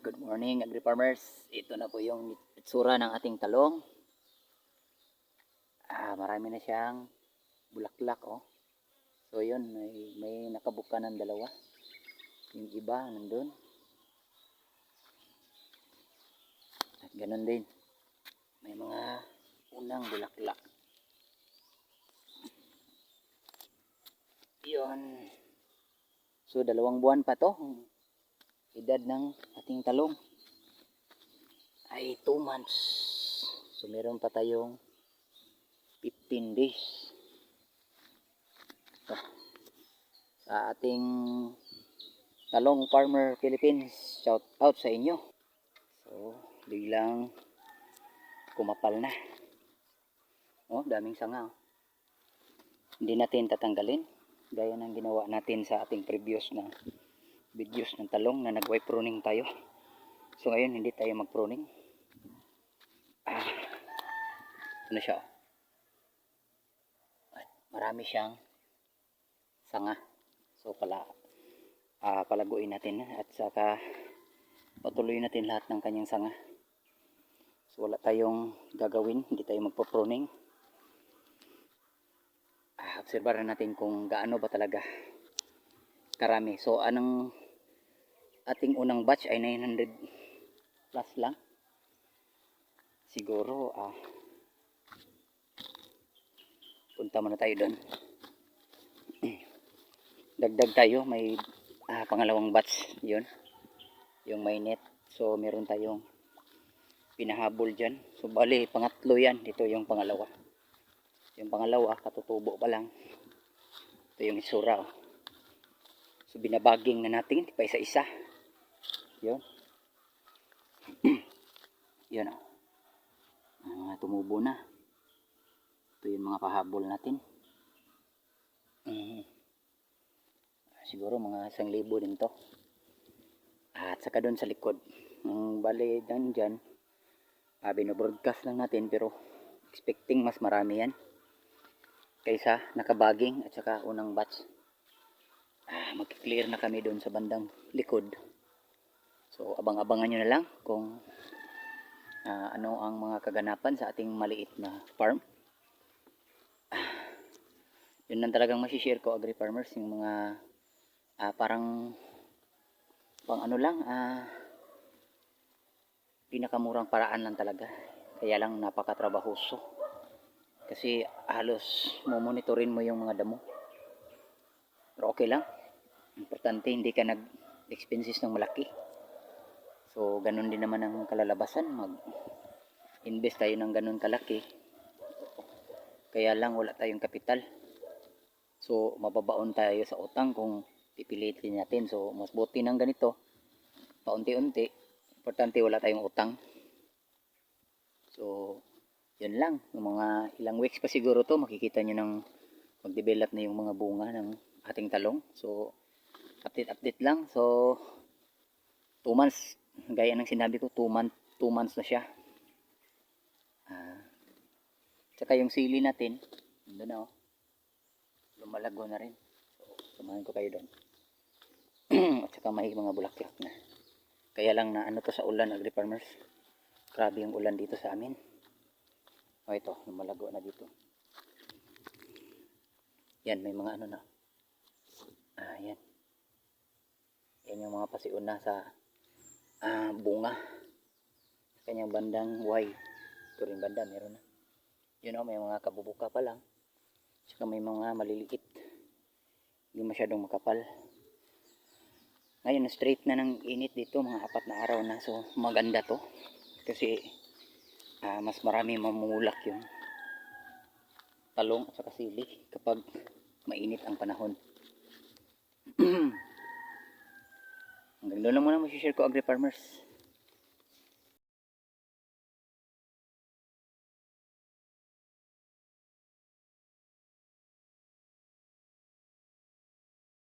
Good morning, agri-farmers. Ito na po yung itsura ng ating talong. Marami na siyang bulaklak, oh. So yun, may nakabuka ng dalawa. Yung iba nandun. At ganun din, may mga unang bulaklak. Yun. So 2 buwan pa to. Edad ng ating talong ay 2 months. So meron pa tayong 15 days. So, sa ating Talong Farmer Philippines, shout out sa inyo. So biglang kumapal na. Oh, daming sanga, oh. Hindi natin tatanggalin gaya ng ginawa natin sa ating previous na videos ng talong na nag-wipe pruning tayo. So ngayon hindi tayo mag-pruning. Ano siya? Marami siyang sanga. So palaguin natin at saka patuloy natin lahat ng kanyang sanga. So wala tayong gagawin, hindi tayo magpo-pruning. Obserbahan natin kung gaano ba talaga karami. So anong ating unang batch ay 900 plus lang. Siguro punta muna tayo doon. Dagdag tayo, may pangalawang batch yun, yung may net. So meron tayong pinahabol dyan. So bali pangatlo yan, ito yung pangalawa. Yung pangalawa katutubo pa lang. Ito yung isura, oh. So binabaging na natin pa isa-isa. Yun. Yun, oh. Mga tumubo na. Ito yung mga pahabol natin. Siguro mga 1,000 din to. At saka doon sa likod, bali dyan, binobroadcast lang natin, pero expecting mas marami yan kaysa nakabaging at saka unang batch. Mag-clear na kami doon sa bandang likod. So abang-abangan nyo na lang kung ano ang mga kaganapan sa ating maliit na farm. Yun lang talagang masishare ko, agri-farmers, yung mga parang pang ano lang, pinakamurang paraan lang talaga. Kaya lang napakatrabahoso. Kasi halos monitorin mo yung mga damo. Pero okay lang. Importante hindi ka nag-expenses ng malaki. So ganun din naman ang kalalabasan. Mag-invest tayo ng ganun kalaki. Kaya lang wala tayong kapital. So mababaon tayo sa utang kung pipilitin natin. So mas buti ng ganito, paunti-unti. Importante wala tayong utang. So yun lang, yung mga ilang weeks pa siguro to makikita nyo ng mag-develop na yung mga bunga ng ating talong. So update lang. So 2 months, gaya ng sinabi ko, 2 months na siya. Tsaka yung sili natin doon na, oh, lumalago na rin. So samahan ko kayo doon. At saka may mga bulaklak na. Kaya lang na ano to sa ulan, agri-farmers. Grabe yung ulan dito sa amin. O ito, lumalago na dito. Yan, may mga ano na. Yan. Yan yung mga pasiuna sa bunga. Kanyang bandang Y. Ito rin banda, meron na. Yun, may mga kabubuka pa lang. Saka may mga maliliit. Hindi masyadong makapal. Ngayon, straight na ng init dito. Mga 4 na araw na. So, maganda to. Kasi mas marami mamumulak yung talong at saka sili kapag mainit ang panahon. Hanggang doon lang muna masishare ko, agri-farmers.